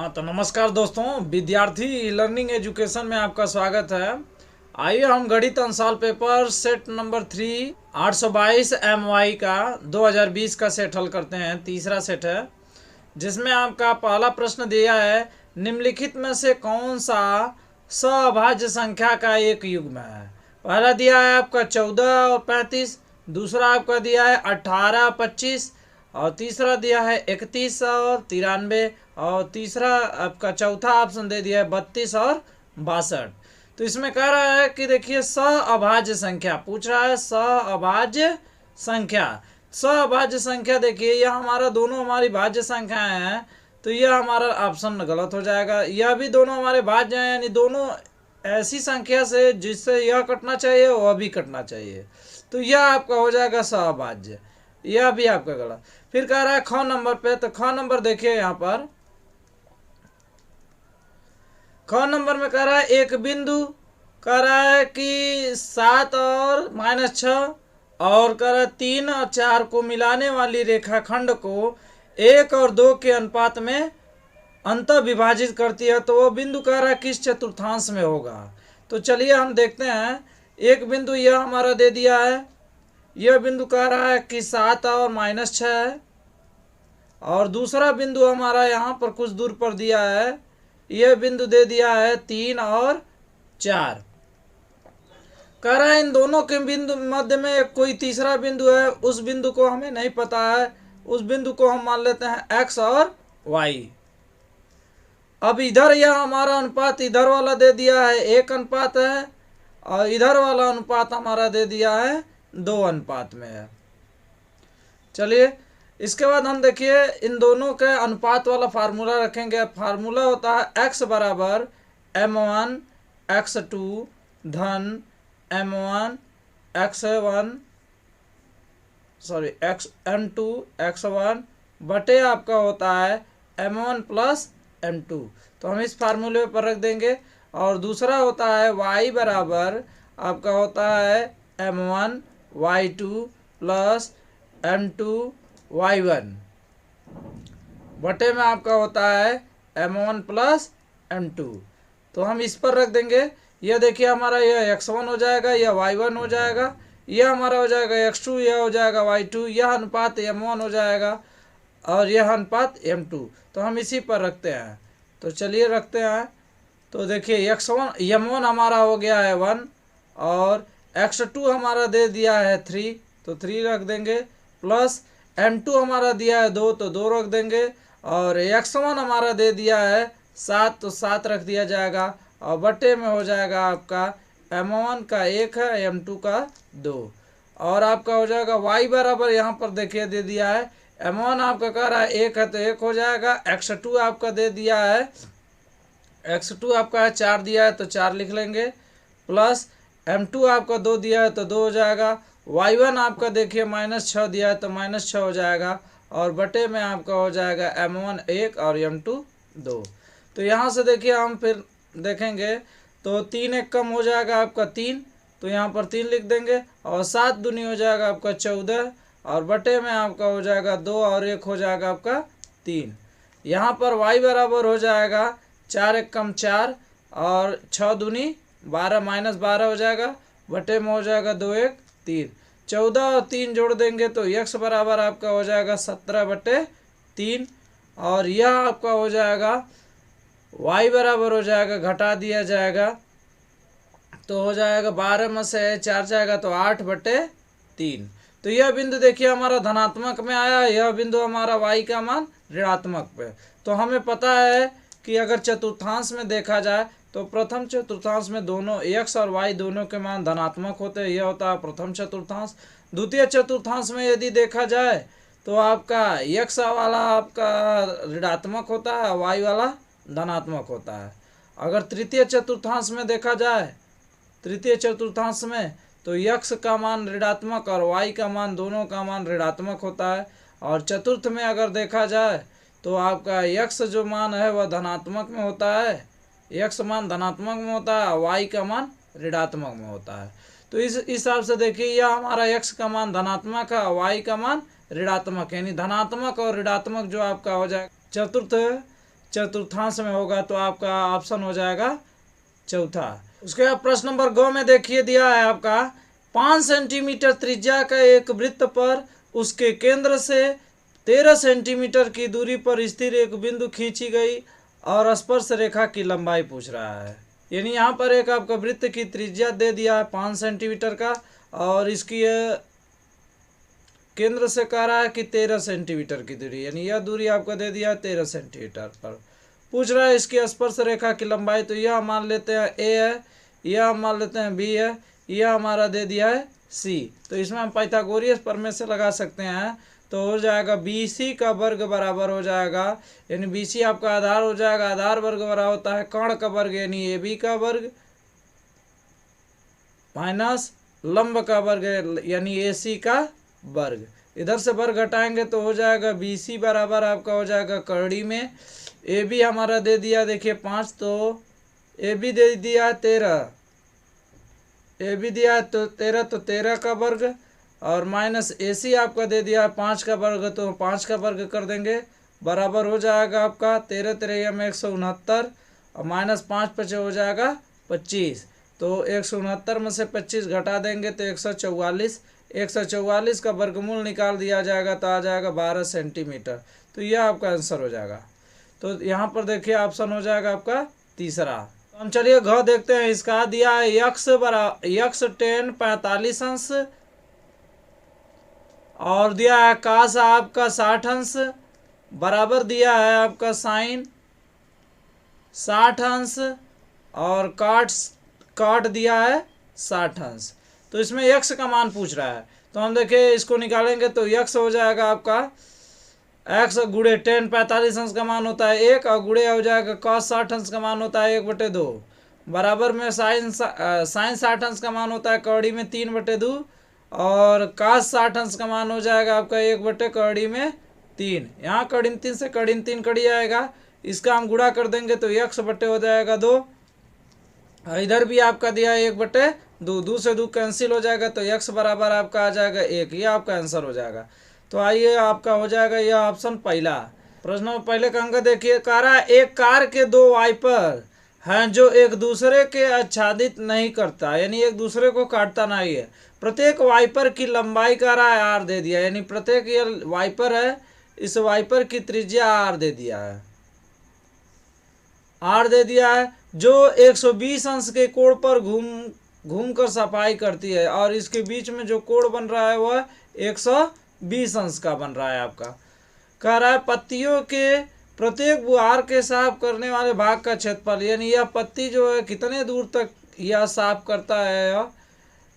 हाँ तो नमस्कार दोस्तों, विद्यार्थी लर्निंग एजुकेशन में आपका स्वागत है। आइए हम गणित अंशाल पेपर सेट नंबर 3 822 MY का 2020 का सेट हल करते हैं। तीसरा सेट है जिसमें आपका पहला प्रश्न दिया है, निम्नलिखित में से कौन सा सअभाज्य संख्या का एक युग्म है। पहला दिया है आपका 14 और 35, दूसरा आपका दिया है 18 25, और तीसरा दिया है 31 और 93, और तीसरा आपका चौथा ऑप्शन दे दिया है 32 और 62। तो इसमें कह रहा है कि देखिए सअभाज्य संख्या पूछ रहा है, सअभाज्य संख्या। सअभाज्य संख्या देखिए यह हमारा दोनों हमारी भाज्य संख्याएं हैं, तो यह हमारा ऑप्शन गलत हो जाएगा। यह भी दोनों हमारे भाज्य हैं, यानी दोनों ऐसी संख्या से जिससे यह कटना चाहिए वह भी कटना चाहिए, तो यह आपका हो जाएगा सअभाज्य। यह भी आपका गलत। फिर कह रहा है ख नंबर पे, तो ख नंबर देखिए यहाँ पर ख नंबर में कह रहा है एक बिंदु, कह रहा है कि 7 और -6, और कह रहा है 3 और 4 को मिलाने वाली रेखाखंड को 1 और 2 के अनुपात में अंत विभाजित करती है, तो वो बिंदु कह रहा है किस चतुर्थांश में होगा। तो चलिए हम देखते हैं। एक बिंदु यह हमारा दे दिया है, यह बिंदु कह रहा है कि 7 और -6 है, और दूसरा बिंदु हमारा यहाँ पर कुछ दूर पर दिया है, यह बिंदु दे दिया है 3 और 4। कह रहा है इन दोनों के बिंदु मध्य में कोई तीसरा बिंदु है, उस बिंदु को हमें नहीं पता है, उस बिंदु को हम मान लेते हैं x और y। अब इधर यह हमारा अनुपात इधर वाला दे दिया है 1 अनुपात है, और इधर वाला अनुपात हमारा दे दिया है 2 अनुपात में है। चलिए इसके बाद हम देखिए इन दोनों के अनुपात वाला फार्मूला रखेंगे। फार्मूला होता है x बराबर m1 x2 धन m1 x1 m2 x1 बटे आपका होता है m1 प्लस m2। तो हम इस फार्मूले पर रख देंगे। और दूसरा होता है y बराबर आपका होता है m1 y2 plus m2 y1 बटे में आपका होता है m1 प्लस m2। तो हम इस पर रख देंगे। यह देखिए हमारा यह x1 हो जाएगा, यह y1 हो जाएगा, यह हमारा हो जाएगा x2, यह हो जाएगा y2, यह अनुपात m1 हो जाएगा, और यह अनुपात m2। तो हम इसी पर रखते हैं। तो चलिए रखते हैं। तो देखिए m1 हमारा हो गया है 1, और x2 हमारा दे दिया है 3, तो 3 रख देंगे, प्लस m2 हमारा दिया है 2, तो 2 रख देंगे, और x1 हमारा दे दिया है 7, तो 7 रख दिया जाएगा, और बटे में हो जाएगा आपका m1 का 1 है, m2 का 2, और आपका हो जाएगा y बराबर यहाँ पर देखिए दे दिया है m1 आपका कह रहा है 1 है, तो 1 हो जाएगा। x2 आपका दे दिया है, x2 आपका है 4 दिया है, तो 4 लिख लेंगे, प्लस m2 आपका 2 दिया है, तो 2 हो जाएगा। y1 आपका देखिए -6 दिया है, तो -6 हो जाएगा, और बटे में आपका हो जाएगा m1 1 और m2 2। तो यहाँ से देखिए हम फिर देखेंगे तो 3 1 कम हो जाएगा आपका 3, तो यहाँ पर 3 लिख देंगे, और 7 दूनी हो जाएगा आपका 14, और बटे में आपका हो जाएगा 2 और 1 हो जाएगा आपका 3। यहाँ पर y बराबर हो जाएगा 4 1 कम 4, और 6 दूनी 12 -12 हो जाएगा, बटे में हो जाएगा 2 1 3। 14 और 3 जोड़ देंगे तो x बराबर आपका हो जाएगा 17/3, और यह आपका हो जाएगा y बराबर हो जाएगा, घटा दिया जाएगा तो हो जाएगा 12 में से 4 जाएगा तो 8/3। तो यह बिंदु देखिए हमारा धनात्मक में आया, यह बिंदु हमारा y का मान ऋणात्मक पे। तो हमें पता है कि अगर चतुर्थांश में देखा जाए तो प्रथम चतुर्थांश में दोनों x और y दोनों के मान धनात्मक होते हैं, यह होता है प्रथम चतुर्थांश। द्वितीय चतुर्थांश में यदि देखा जाए तो आपका x वाला आपका ऋणात्मक होता है, y वाला धनात्मक होता है। अगर तृतीय चतुर्थांश में देखा जाए, तृतीय चतुर्थांश में तो x का मान ऋणात्मक और y का मान दोनों का मान ऋणात्मक होता है। और चतुर्थ में अगर देखा जाए तो आपका x जो मान है वह धनात्मक में होता है, x मान धनात्मक में होता है, y का मान ऋणात्मक में होता है। तो इस हिसाब से देखिए यह हमारा x का मान धनात्मक है, y का मान ऋणात्मक, यानी धनात्मक और ऋणात्मक जो आपका हो जाए चतुर्थ चतुर्थांश में होगा, तो आपका ऑप्शन हो जाएगा चौथा। उसके बाद प्रश्न नंबर ग में देखिए दिया है आपका 5 सेंटीमीटर त्रिज्या का एक वृत्त पर उसके केंद्र से 13 सेंटीमीटर की दूरी पर स्थिर एक बिंदु खींची गई और स्पर्श रेखा की लंबाई पूछ रहा है। यानी यहाँ पर एक आपका वृत्त की त्रिज्या दे दिया है 5 सेंटीमीटर का, और इसकी केंद्र से कह रहा है कि 13 सेंटीमीटर की दूरी, यानी यह दूरी आपको दे दिया है 13 सेंटीमीटर पर। पूछ रहा है इसकी स्पर्श रेखा की लंबाई, तो यह मान लेते हैं ए है, यह मान लेते हैं बी है, यह हमारा दे दिया है सी। तो इसमें हम पाइथागोरस प्रमेय से लगा सकते हैं, तो हो जाएगा बी सी का वर्ग बराबर हो जाएगा, यानी बी सी आपका आधार हो जाएगा, आधार वर्ग बराबर होता है कर्ण का वर्ग यानी ए बी का वर्ग माइनस लंब का वर्ग यानी ए सी का वर्ग। इधर से वर्ग घटाएंगे तो हो जाएगा बी सी बराबर आपका हो जाएगा कड़ी में ए बी हमारा दे दिया देखिए 5, तो ए बी दे दिया 13, ए बी दिया तो 13, तो 13 का वर्ग और माइनस ए सी आपका दे दिया 5 का वर्ग, तो 5 का वर्ग कर देंगे बराबर हो जाएगा आपका 13 13 में 169 और माइनस 5 पचे हो जाएगा 25, तो 169 में से 25 घटा देंगे तो 144, 144 का वर्गमूल निकाल दिया जाएगा तो आ जाएगा 12 सेंटीमीटर। तो यह आपका आंसर हो जाएगा। तो यहाँ पर देखिए ऑप्शन हो जाएगा आपका तीसरा। तो हम चलिए घ देखते हैं, इसका दिया है यक्स tan 45 अंश और दिया है कास आपका 60 अंश बराबर दिया है आपका साइन 60 अंश और काट दिया है 60 अंश। तो इसमें यक्स का मान पूछ रहा है, तो हम देखिए इसको निकालेंगे तो यक्स हो जाएगा आपका एक्स गुड़े tan 45 अंश का मान होता है 1 और गुड़े हो जाएगा cos 60 अंश का मान होता है 1/2 बराबर में साइन 60 अंश का मान होता है कौड़ी में 3/2 और cos 60 अंश का मान हो जाएगा आपका 1/कौड़ी में 3। यहाँ कड़ी में 3 से कड़ी में 3 कड़ी आएगा, इसका हम गुणा कर देंगे तो x बटे हो जाएगा 2, इधर भी आपका दिया है 1/2, 2 से 2 कैंसिल हो जाएगा तो x बराबर आपका आ जाएगा 1, ये आपका आंसर हो जाएगा। तो आइए आपका हो जाएगा यह ऑप्शन पहला। प्रश्न में पहले का अंक देखिए, कह रहा है एक कार के 2 वाइपर हैं जो एक दूसरे के आच्छादित नहीं करता, यानी एक दूसरे को काटता नहीं है। प्रत्येक वाइपर की लंबाई कह रहा है आर दे दिया, यानी प्रत्येक ये वाइपर है, इस वाइपर की त्रिज्या आर दे दिया है, आर दे दिया है जो 120 अंश के कोण पर घूम कर सफाई करती है और इसके बीच में जो कोण बन रहा है वह 120 अंश का बन रहा है आपका। कह रहा है पत्तियों के प्रत्येक बुहार के साफ करने वाले भाग का क्षेत्रफल, यानी यह पत्ती जो है कितने दूर तक यह साफ करता है,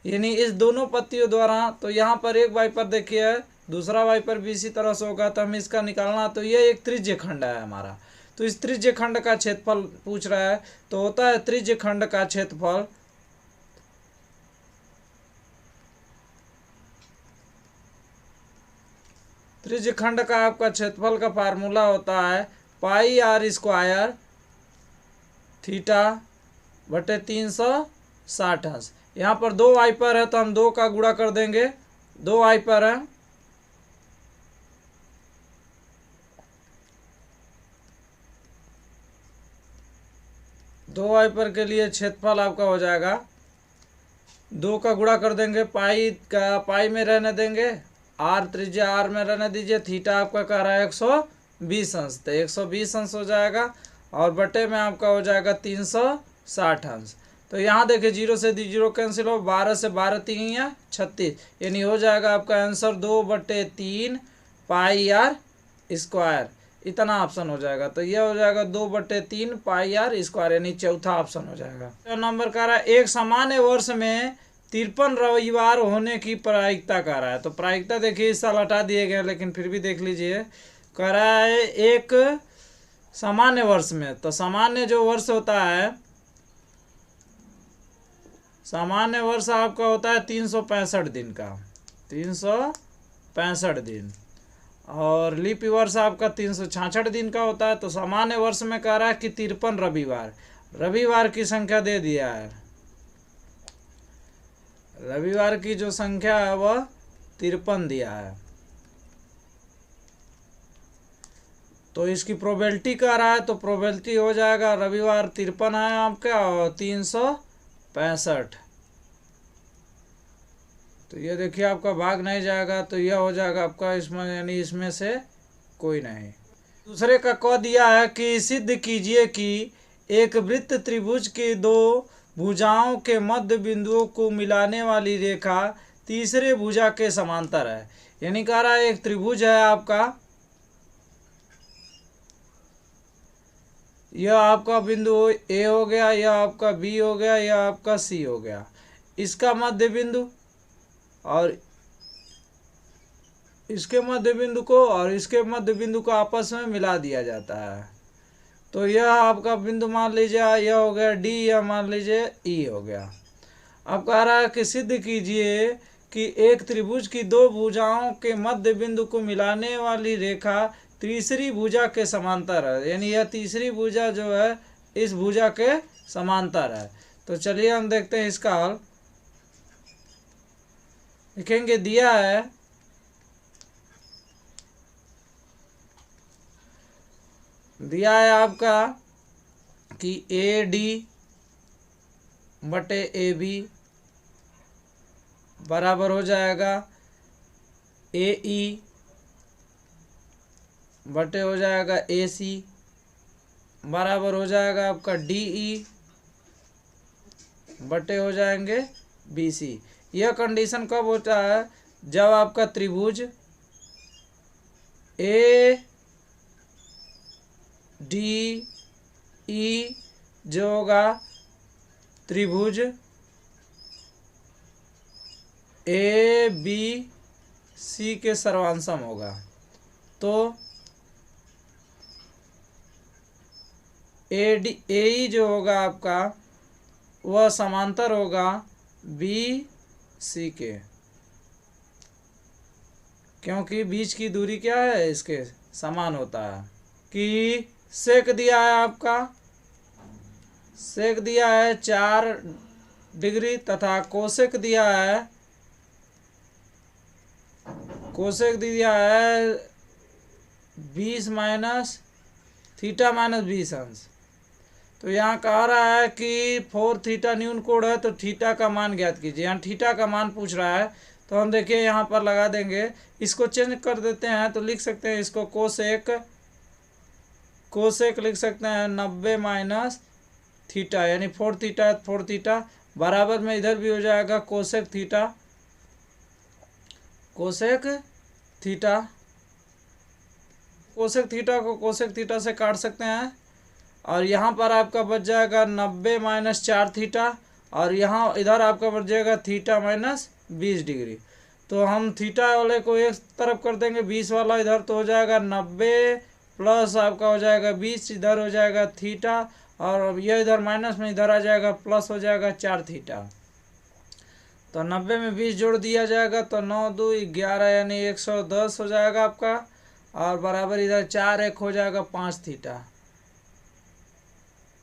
यानी इस दोनों पत्तियों द्वारा। तो यहाँ पर एक वाइपर देखिए, दूसरा वाइपर भी इसी तरह से होगा, तो हमें इसका निकालना, तो यह एक त्रिज्य खंड है हमारा, तो इस त्रिज्य खंड का क्षेत्रफल पूछ रहा है। तो होता है त्रिज्य खंड का क्षेत्रफल त्रिज्य खंड का आपका क्षेत्रफल का फार्मूला होता है पाई r स्क्वायर थीटा बटे 360 अंश। यहाँ पर 2 वाइपर है तो हम 2 का गुणा कर देंगे, 2 वाइपर है, दो वाइपर के लिए क्षेत्रफल आपका हो जाएगा 2 का गुणा कर देंगे, पाई में रहने देंगे, आर त्रिज्या आर में रहने दीजिए, थीटा आपका कह रहा है 120 अंश, तो 120 अंश हो जाएगा और बटे में आपका हो जाएगा 360 अंश। तो यहाँ देखिए 0 से 0 कैंसिल हो, 12 से 12 3 या 36, यानी हो जाएगा आपका आंसर 2/3 पाई आर स्क्वायर, इतना ऑप्शन हो जाएगा। तो यह हो जाएगा 2/3 पाई आर स्क्वायर, यानी चौथा ऑप्शन हो जाएगा। तो नंबर कह रहा है एक सामान्य वर्ष में 53 रविवार होने की प्रायिकता कह रहा है। तो प्रायिकता देखिए इस साल हटा दिए गए, लेकिन फिर भी देख लीजिए, कह रहा है एक सामान्य वर्ष में, तो सामान्य जो वर्ष होता है, सामान्य वर्ष आपका होता है 365 दिन का, 365 दिन, और लीप वर्ष आपका 366 दिन का होता है। तो सामान्य वर्ष में कह रहा है कि 53 रविवार की संख्या दे दिया है, रविवार की जो संख्या है वह 53 दिया है। तो इसकी प्रोबेबिलिटी कह रहा है, तो प्रोबेबिलिटी हो जाएगा, रविवार 53 है आपका और 365। तो ये देखिए आपका भाग नहीं जाएगा, तो यह हो जाएगा आपका इसमें, यानी इसमें से कोई नहीं। दूसरे का कह दिया है कि सिद्ध कीजिए कि एक वृत्त त्रिभुज के दो भुजाओं के मध्य बिंदुओं को मिलाने वाली रेखा तीसरे भुजा के समांतर है। यानी कह रहा है एक त्रिभुज है आपका, यह आपका बिंदु ए हो गया, यह आपका बी हो गया, यह आपका सी हो गया, इसका मध्य बिंदु और इसके मध्य बिंदु को और इसके मध्य बिंदु को आपस में मिला दिया जाता है। तो यह आपका बिंदु मान लीजिए यह हो गया डी, यह मान लीजिए ई हो गया। अब कह रहा है कि सिद्ध कीजिए कि एक त्रिभुज की दो भुजाओं के मध्य बिंदु को मिलाने वाली रेखा तीसरी भुजा के समांतर है। यानी यह तीसरी भुजा जो है इस भुजा के समांतर है। तो चलिए हम देखते हैं इसका हल। लिखेंगे दिया है आपका कि ए डी बटे ए बी बराबर हो जाएगा ए ई बटे हो जाएगा ए सी बराबर हो जाएगा आपका डी ई बटे हो जाएंगे बी सी। यह कंडीशन कब होता है? जब आपका त्रिभुज ए डी ई जो होगा त्रिभुज ए बी सी के सर्वांशम होगा। तो ए ई जो होगा आपका वह समांतर होगा बी सी के, क्योंकि बीच की दूरी क्या है इसके समान होता है। कि सेक दिया है आपका, सेक दिया है 4 डिग्री तथा कोसेक दिया है, कोसेक दिया है 20 माइनस थीटा माइनस 20 अंश। तो यहाँ कह रहा है कि 4 थीटा न्यून कोण है, तो थीटा का मान ज्ञात कीजिए। यहाँ थीटा का मान पूछ रहा है, तो हम देखिए यहाँ पर लगा देंगे, इसको चेंज कर देते हैं। तो लिख सकते हैं इसको कोसेक लिख सकते हैं 90 माइनस थीटा, यानी 4 थीटा बराबर में इधर भी हो जाएगा कोसेक थीटा कोसेक थीटा को कोसेक थीटा से काट सकते हैं। और यहाँ पर आपका बच जाएगा 90 माइनस 4 थीटा, और यहाँ इधर आपका बच जाएगा थीटा माइनस 20 डिग्री। तो हम थीटा वाले को एक तरफ कर देंगे, 20 वाला इधर, तो हो जाएगा 90 प्लस आपका हो जाएगा 20, इधर हो जाएगा थीटा, और यह इधर माइनस में इधर आ जाएगा, प्लस हो जाएगा 4 थीटा। तो 90 में 20 जोड़ दिया जाएगा, तो 9 2 11 यानी 110 हो जाएगा आपका, और बराबर इधर 4 1 हो जाएगा 5 थीटा।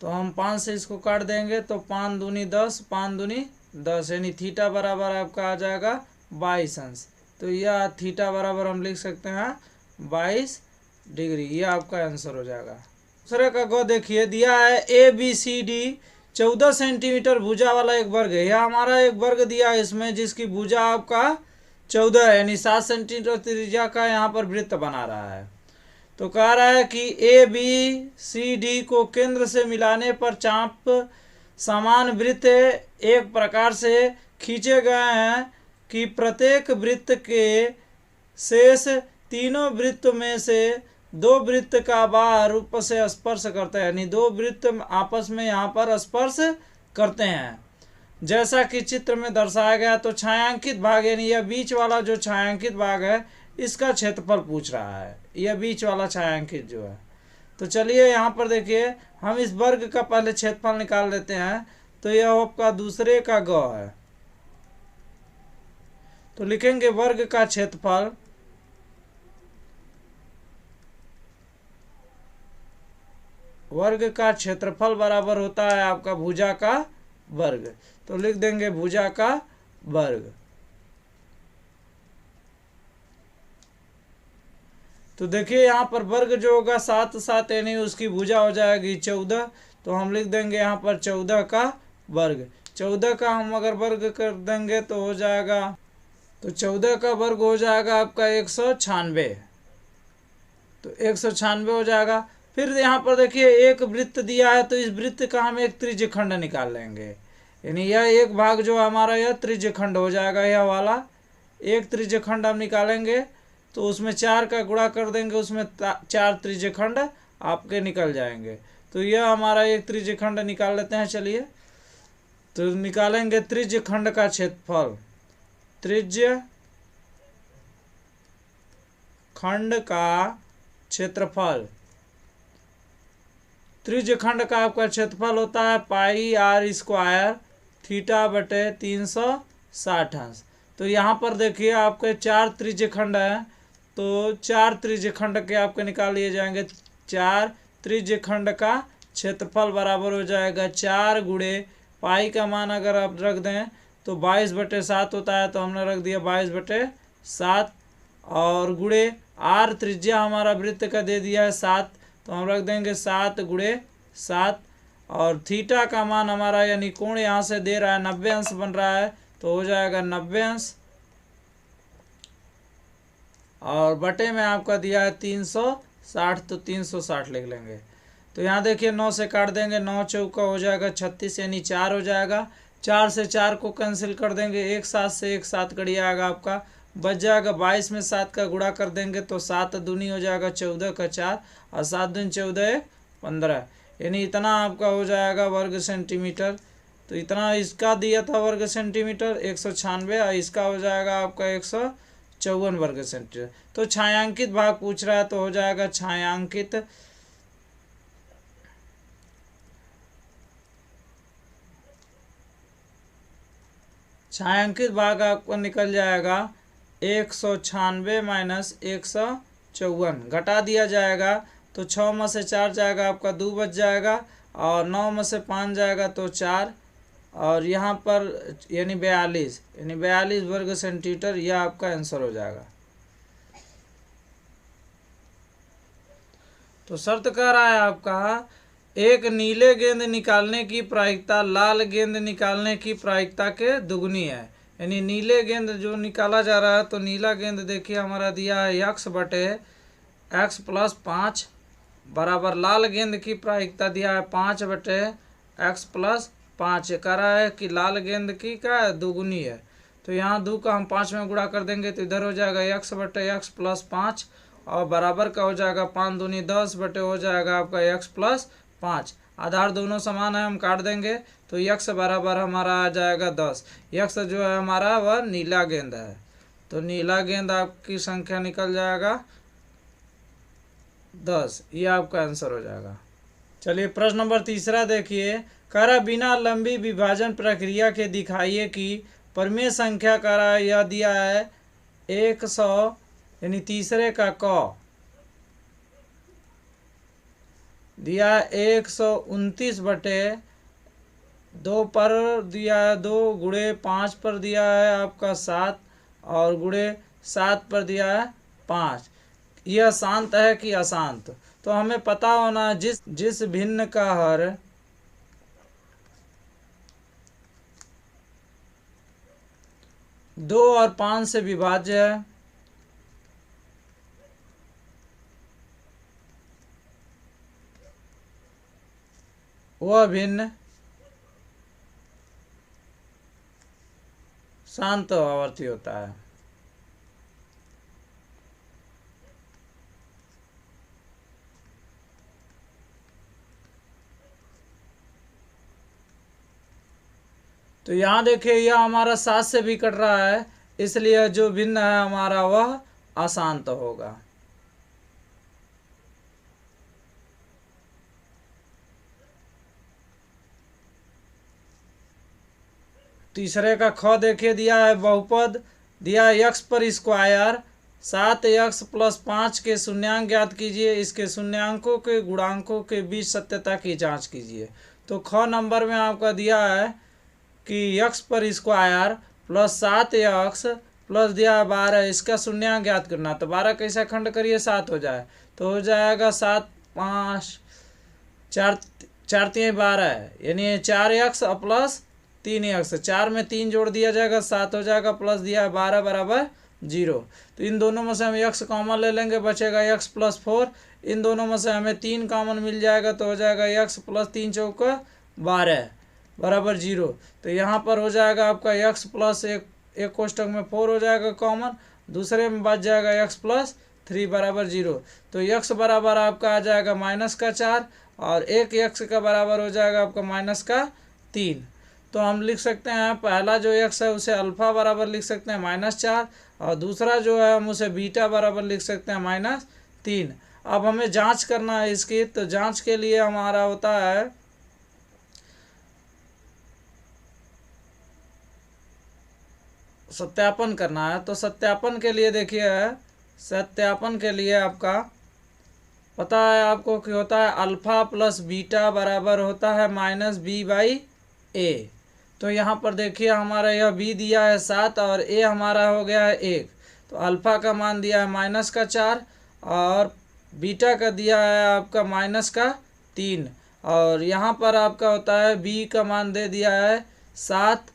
तो हम 5 से इसको काट देंगे, तो 5 दूनी 10 5 दूनी 10, यानी थीटा बराबर आपका आ जाएगा 22 अंश। तो यह थीटा बराबर हम लिख सकते हैं 22 डिग्री। यह आपका आंसर हो जाएगा। दूसरे का गो देखिए, दिया है A B C D 14 centimetre भुजा वाला एक वर्ग है। यह हमारा एक वर्ग दिया है इसमें, जिसकी भुजा आपका 14 है, यानी 7 सेंटीमीटर त्रिज्या का यहाँ पर वृत्त बना रहा है। तो कह रहा है कि ए बी सी डी को केंद्र से मिलाने पर चाप समान वृत्त एक प्रकार से खींचे गए हैं कि प्रत्येक वृत्त के शेष तीनों वृत्त में से 2 वृत्त का बाह्य रूप से स्पर्श करते हैं, यानी 2 वृत्त आपस में यहाँ पर स्पर्श करते हैं, जैसा कि चित्र में दर्शाया गया। तो छायांकित भाग, यानी यह बीच वाला जो छायांकित भाग है इसका क्षेत्रफल पूछ रहा है, यह बीच वाला छायांकित जो है। तो चलिए यहाँ पर देखिए, हम इस वर्ग का पहले क्षेत्रफल निकाल लेते हैं। तो यह आपका दूसरे का ग है, तो लिखेंगे वर्ग का क्षेत्रफल, वर्ग का क्षेत्रफल बराबर होता है आपका भुजा का वर्ग। तो लिख देंगे भुजा का वर्ग। तो देखिए यहाँ पर वर्ग जो होगा 7 7 यानी उसकी भुजा हो जाएगी 14। तो हम लिख देंगे यहाँ पर 14 का वर्ग। 14 का हम अगर वर्ग कर देंगे तो हो जाएगा, तो 14 का वर्ग हो जाएगा आपका 196। तो 196 हो जाएगा। फिर यहाँ पर देखिए एक वृत्त दिया है, तो इस वृत्त का हम एक त्रिज्यखंड निकाल लेंगे। यानी यह एक भाग जो हमारा यह त्रिज्यखंड हो जाएगा, यह वाला एक त्रिज्यखंड हम निकालेंगे। तो उसमें 4 का गुणा कर देंगे, उसमें 4 त्रिज्यखंड आपके निकल जाएंगे। तो यह हमारा एक त्रिज्यखंड निकाल लेते हैं। चलिए तो निकालेंगे त्रिज्यखंड का क्षेत्रफल। त्रिज्य खंड का क्षेत्रफल, त्रिज्यखंड का आपका क्षेत्रफल होता है पाई आर स्क्वायर थीटा बटे 360 अंश। तो यहाँ पर देखिए आपके 4 त्रिज्यखंड है, तो 4 त्रिज्यखंड के आपके निकाल लिए जाएंगे। 4 त्रिज्यखंड का क्षेत्रफल बराबर हो जाएगा 4 गुणे पाई का मान अगर आप रख दें तो 22/7 होता है, तो हमने रख दिया 22/7। और गुणे आर त्रिज्या हमारा वृत्त का दे दिया है 7, तो हम रख देंगे 7 गुणे 7। और थीटा का मान हमारा यानी कोण यहाँ से दे रहा है 90 अंश बन रहा है, तो हो जाएगा 90 अंश। और बटे में आपका दिया है 360, तो 360 लिख लेंगे। तो यहाँ देखिए 9 से काट देंगे, 9 चौका हो जाएगा 36 यानी 4 हो जाएगा। 4 से 4 को कैंसिल कर देंगे, 1 7 से 1 7 कट आएगा आपका, बच जाएगा 22 में 7 का गुणा कर देंगे तो 7 दूनी हो जाएगा 14 का 4 और 7 दूनी 14 15, यानी इतना आपका हो जाएगा वर्ग सेंटीमीटर। तो इतना इसका दिया था वर्ग सेंटीमीटर 196, और इसका हो जाएगा आपका 154 वर्ग सेंटीमीटर। तो छायांकित भाग पूछ रहा है, तो हो जाएगा छायांकित भाग आपको निकल जाएगा 196 माइनस 154, घटा दिया जाएगा तो 6 में से 4 जाएगा आपका 2 बच जाएगा, और 9 में से 5 जाएगा तो 4, और यहाँ पर यानी 42 वर्ग सेंटीमीटर, यह आपका आंसर हो जाएगा। तो शर्त कह रहा है आपका एक नीले गेंद निकालने की प्रायिकता लाल गेंद निकालने की प्रायिकता के दुगुनी है। यानी नीले गेंद जो निकाला जा रहा है, तो नीला गेंद देखिए हमारा दिया है x + 5 बराबर लाल गेंद की प्रायिकता दिया है 5/x + 5। कह रहा है कि लाल गेंद की का दुगुनी है, तो यहाँ 2 का हम 5 में गुणा कर देंगे, तो इधर हो जाएगा x/x + 5 और बराबर का हो जाएगा 5 दूनी 10 बटे हो जाएगा आपका x + 5। आधार दोनों समान है, हम काट देंगे तो x बराबर हमारा आ जाएगा 10। x जो है हमारा वह नीला गेंद है, तो नीला गेंद आपकी संख्या निकल जाएगा 10, ये आपका आंसर हो जाएगा। चलिए प्रश्न नंबर 3 देखिए, कह रहा बिना लंबी विभाजन प्रक्रिया के दिखाइए कि परिमेय संख्या कह रहा है, यह दिया है 100 यानी तीसरे का क दिया है 129/2 पर दिया है 2 गुणे 5 पर दिया है आपका 7 और गुणे 7 पर दिया है 5। यह शांत है कि अशांत, तो हमें पता होना जिस भिन्न का हर दो और 5 से विभाज्य है, वह भिन्न शांत आवर्ती होता है। तो यहाँ देखिए यह हमारा 7 से भी कट रहा है, इसलिए जो भिन्न है हमारा वह अशांत होगा। तीसरे का ख देखिए दिया है बहुपद, दिया है x पर स्क्वायर 7x + 5 के शून्यांक ज्ञात कीजिए, इसके शून्यांकों के गुणांकों के बीच सत्यता की जांच कीजिए। तो ख नंबर में आपका दिया है कि x पर स्क्वायर + 7x प्लस दिया है 12, इसका शून्य ज्ञात करना। तो 12 कैसा खंड करिए 7 हो जाए, तो हो जाएगा 7 5 4 4 3 12 है, यानी 4x प्लस 3x, 4 में 3 जोड़ दिया जाएगा 7 हो जाएगा, प्लस दिया है 12 बराबर 0। तो इन दोनों में से हम x कॉमन ले लेंगे, बचेगा x प्लस 4। इन दोनों में से हमें 3 कॉमन मिल जाएगा, तो हो जाएगा x प्लस 3 चौका 12 बराबर 0। तो यहाँ पर हो जाएगा आपका x प्लस एक कोष्टक में 4 हो जाएगा कॉमन, दूसरे में बच जाएगा x प्लस 3 बराबर 0। तो x बराबर आपका आ जाएगा -4 और एक x का बराबर हो जाएगा आपका -3। तो हम लिख सकते हैं पहला जो x है उसे अल्फा बराबर लिख सकते हैं -4, और दूसरा जो है हम उसे बीटा बराबर लिख सकते हैं -3। अब हमें जांच करना है इसकी, तो जांच के लिए हमारा होता है सत्यापन करना है। तो सत्यापन के लिए देखिए, सत्यापन के लिए आपका पता है आपको कि होता है अल्फा प्लस बीटा बराबर होता है -b/a। तो यहाँ पर देखिए हमारा यह b दिया है 7 और a हमारा हो गया है 1। तो अल्फा का मान दिया है -4 और बीटा का दिया है आपका -3, और यहाँ पर आपका होता है b का मान दे दिया है 7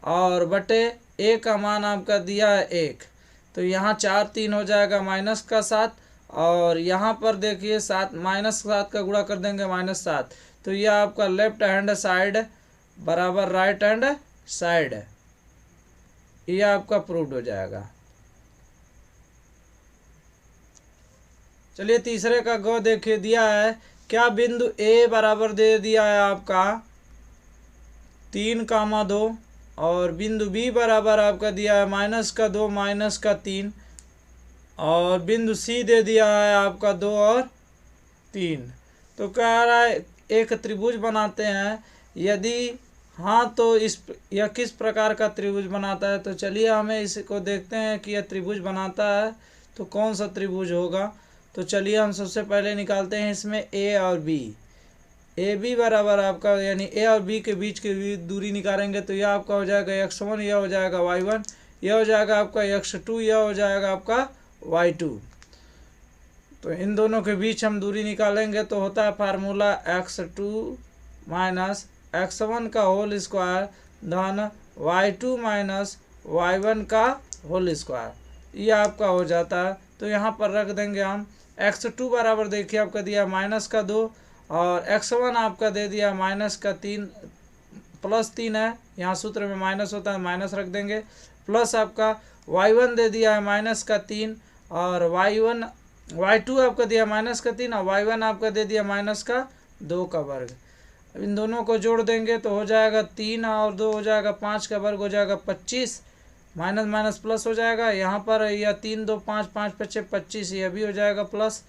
और बटे a का मान आपका दिया है 1। तो यहाँ 4 3 हो जाएगा -7, और यहाँ पर देखिए 7 -7 का गुणा कर देंगे -7। तो यह आपका लेफ्ट हैंड साइड बराबर राइट हैंड साइड, यह आपका प्रूव्ड हो जाएगा। चलिए तीसरे का ग देखिए, दिया है क्या बिंदु A बराबर दे दिया है आपका 3,2 और बिंदु B बराबर आपका दिया है -2 -3, और बिंदु C दे दिया है आपका 2 और 3। तो कह रहा है एक त्रिभुज बनाते हैं, यदि हाँ तो यह किस प्रकार का त्रिभुज बनाता है। तो चलिए हमें इसको देखते हैं कि यह त्रिभुज बनाता है तो कौन सा त्रिभुज होगा। तो चलिए हम सबसे पहले निकालते हैं इसमें A और B। ए बी बराबर आपका यानी ए और बी के बीच की दूरी निकालेंगे, तो यह आपका हो जाएगा x1, यह हो जाएगा y1, यह हो जाएगा आपका x2, यह हो जाएगा आपका y2। तो इन दोनों के बीच हम दूरी निकालेंगे तो होता है फार्मूला x2 माइनस x1 का होल स्क्वायर धन y2 माइनस y1 का होल स्क्वायर, ये आपका हो जाता है। तो यहाँ पर रख देंगे हम x2 बराबर देखिए आपका दिया -2 और x1 आपका दे दिया -3 +3 है, यहाँ सूत्र में माइनस होता है माइनस रख देंगे, प्लस आपका y1 दे दिया है -3 और y2 आपका दिया -3 और y1 आपका दे दिया -2 का वर्ग। अब इन दोनों को जोड़ देंगे तो हो जाएगा 3 और 2 हो जाएगा 5 का वर्ग हो जाएगा 25, माइनस माइनस प्लस हो जाएगा। यहाँ पर यह 3 2 5 5 5 25, यह भी हो जाएगा प्लस,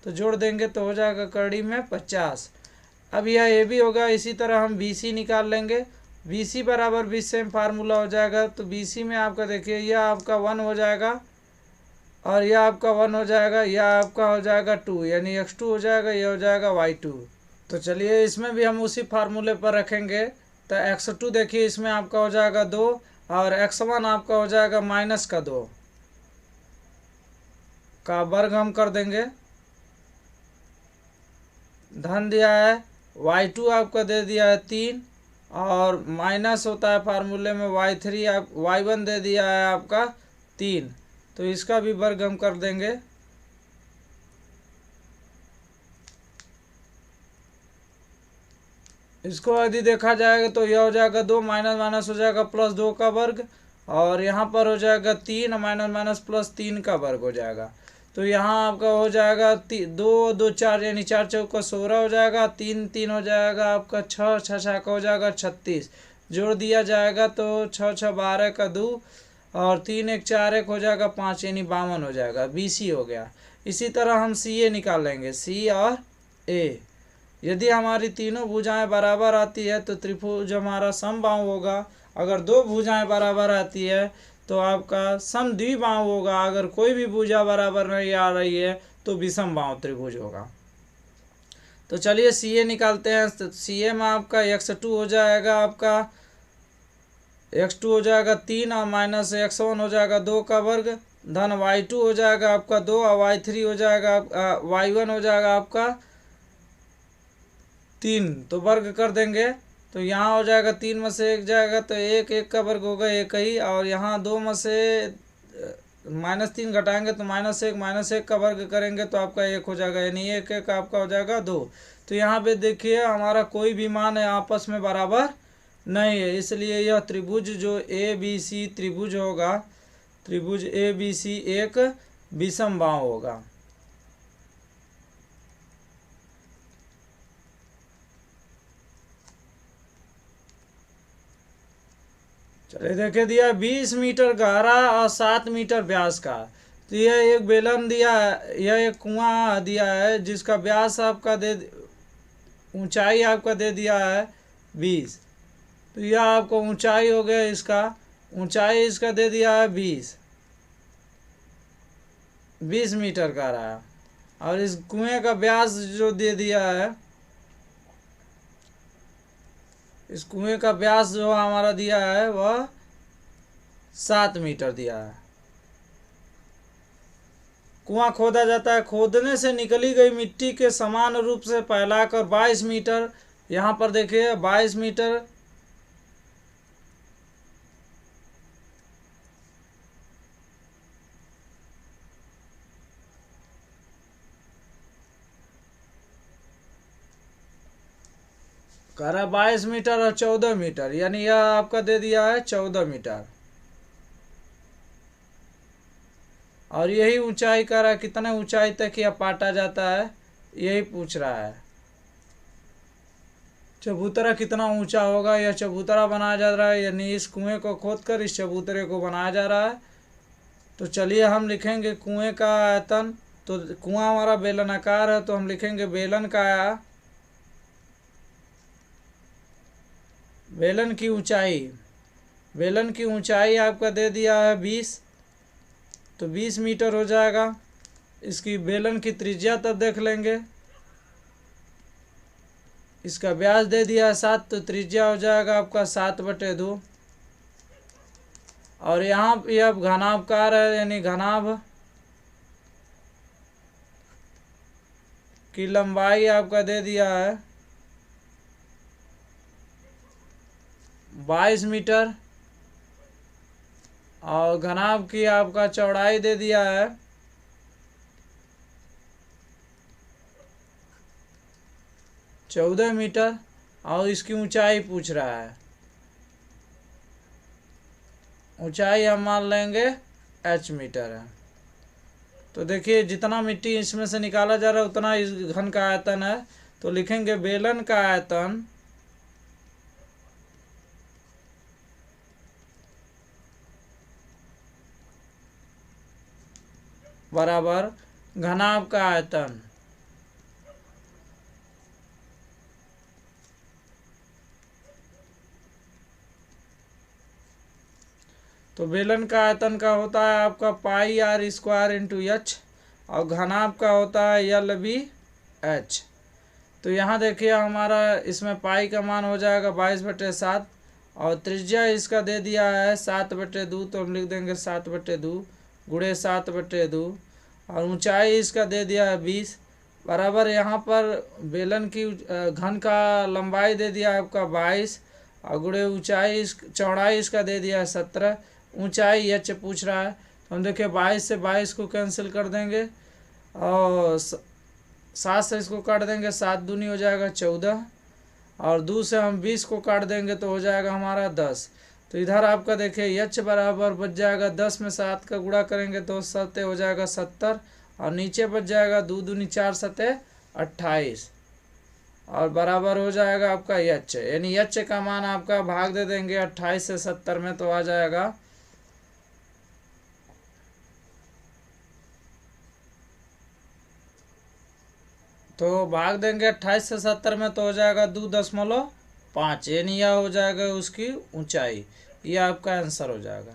तो जोड़ देंगे तो हो जाएगा कड़ी में 50। अब यह ए भी होगा। इसी तरह हम बी सी निकाल लेंगे, बी सी बराबर भी सेम फार्मूला हो जाएगा। तो बी सी में आपका देखिए यह आपका 1 हो जाएगा और यह आपका 1 हो जाएगा, यह आपका हो जाएगा 2 यानी x2 हो जाएगा, यह हो जाएगा y2। तो चलिए इसमें भी हम उसी फार्मूले पर रखेंगे। तो x2 देखिए इसमें आपका हो जाएगा 2 और x1 आपका हो जाएगा -2 का वर्ग हम कर देंगे, धन दिया है y2 आपका दे दिया है 3 और माइनस होता है फार्मूले में y3 आप y1 दे दिया है आपका 3, तो इसका भी वर्ग हम कर देंगे। इसको यदि देखा जाएगा तो यह हो जाएगा 2 माइनस माइनस हो जाएगा +2 का वर्ग और यहाँ पर हो जाएगा 3 माइनस माइनस +3 का वर्ग हो जाएगा। तो यहाँ आपका हो जाएगा 2 2 4 यानी 4 चौका 16 हो जाएगा, 3 3 हो जाएगा आपका 6 6 6 का हो जाएगा 36, जोड़ दिया जाएगा तो 6 6 12 का 2 और 3 1 4 1 हो जाएगा 5 यानी 52 हो जाएगा, BC हो गया। इसी तरह हम CA निकाल लेंगे, C और A। यदि हमारी तीनों भुजाएं बराबर आती है तो त्रिभुज हमारा समबाहु होगा। अगर दो भुजाएं बराबर आती है तो आपका समद्विबाहु होगा। अगर कोई भी भुजा बराबर नहीं आ रही है तो विषमबाहु त्रिभुज होगा। तो चलिए CA निकालते हैं। तो CA में आपका x2 हो जाएगा आपका x2 हो जाएगा 3 और माइनस x1 हो जाएगा 2 का वर्ग, धन y2 हो जाएगा आपका 2 और y3 हो जाएगा y1 हो जाएगा आपका 3। तो वर्ग कर देंगे तो यहाँ हो जाएगा 3 में से 1 जाएगा तो 1, 1 का वर्ग होगा 1 ही, और यहाँ 2 में से -3 घटाएंगे तो -1 का वर्ग करेंगे तो आपका 1 हो जाएगा, यानी 1, 1 आपका हो जाएगा 2। तो यहाँ पे देखिए हमारा कोई भी मान है आपस में बराबर नहीं है, इसलिए यह त्रिभुज जो ABC त्रिभुज होगा, त्रिभुज ABC एक विषम बाहु होगा। चलिए देखिए दिया 20 मीटर गहरा और 7 मीटर व्यास का। तो यह एक बेलन दिया है, यह एक कुआं दिया है जिसका व्यास आपका ऊंचाई आपका दे दिया है 20। तो यह आपको ऊंचाई हो गया, इसका ऊंचाई इसका दे दिया है 20 मीटर का रहा है, और इस कुएं का व्यास जो दे दिया है, इस कुएं का व्यास जो हमारा दिया है वह 7 मीटर दिया है। कुआं खोदा जाता है, खोदने से निकली गई मिट्टी के समान रूप से फैलाकर 22 मीटर, यहाँ पर देखिए 22 मीटर कह रहा है 22 मीटर और 14 मीटर, यानी यह आपका दे दिया है 14 मीटर। और यही ऊंचाई कह रहा है, कितने ऊंचाई तक यह पाटा जाता है यही पूछ रहा है। चबूतरा कितना ऊंचा होगा, यह चबूतरा बनाया जा रहा है, यानी इस कुएं को खोदकर इस चबूतरे को बनाया जा रहा है। तो चलिए हम लिखेंगे कुएं का आयतन। तो कुआं हमारा बेलनाकार है तो हम लिखेंगे बेलन का बेलन की ऊंचाई, बेलन की ऊंचाई आपका दे दिया है 20, तो 20 मीटर हो जाएगा। इसकी बेलन की त्रिज्या तब देख लेंगे, इसका व्यास दे दिया है 7, तो त्रिज्या हो जाएगा आपका 7/2। और यहाँ यह घनाभकार है, यानी घनाभ की लंबाई आपका दे दिया है 22 मीटर, और घनाभ की आपका चौड़ाई दे दिया है 14 मीटर, और इसकी ऊंचाई पूछ रहा है। ऊंचाई हम मान लेंगे h मीटर है। तो देखिए जितना मिट्टी इसमें से निकाला जा रहा है उतना इस घन का आयतन है। तो लिखेंगे बेलन का आयतन बराबर घनाभ का आयतन। तो बेलन का आयतन का होता है आपका πr² × h, और घनाभ का होता है LBh। तो यहाँ देखिए हमारा इसमें पाई का मान हो जाएगा 22/7, और त्रिज्या इसका दे दिया है 7/2, तो हम लिख देंगे 7/2 गुणे 7/2, और ऊंचाई इसका दे दिया है 20 बराबर। यहाँ पर बेलन की घन का लंबाई दे दिया है आपका 22, और गुणे ऊंचाई चौड़ाई इसका दे दिया है 17, ऊंचाई h पूछ रहा है। तो हम देखिए 22 से 22 को कैंसिल कर देंगे, और 7 से इसको काट देंगे, 7 दूनी हो जाएगा 14, और 2 से हम 20 को काट देंगे तो हो जाएगा हमारा 10। तो इधर आपका देखिए h बराबर बच जाएगा 10 में 7 का गुणा करेंगे तो 7 हो जाएगा 70, और नीचे बच जाएगा 2 दूनी 4 7 28, और बराबर हो जाएगा आपका h, यानी h का मान आपका भाग दे देंगे 28 से 70 में तो आ जाएगा 28 से 70 में तो हो जाएगा 2.5, यानी यह हो जाएगा उसकी ऊंचाई। यह आपका आंसर हो जाएगा।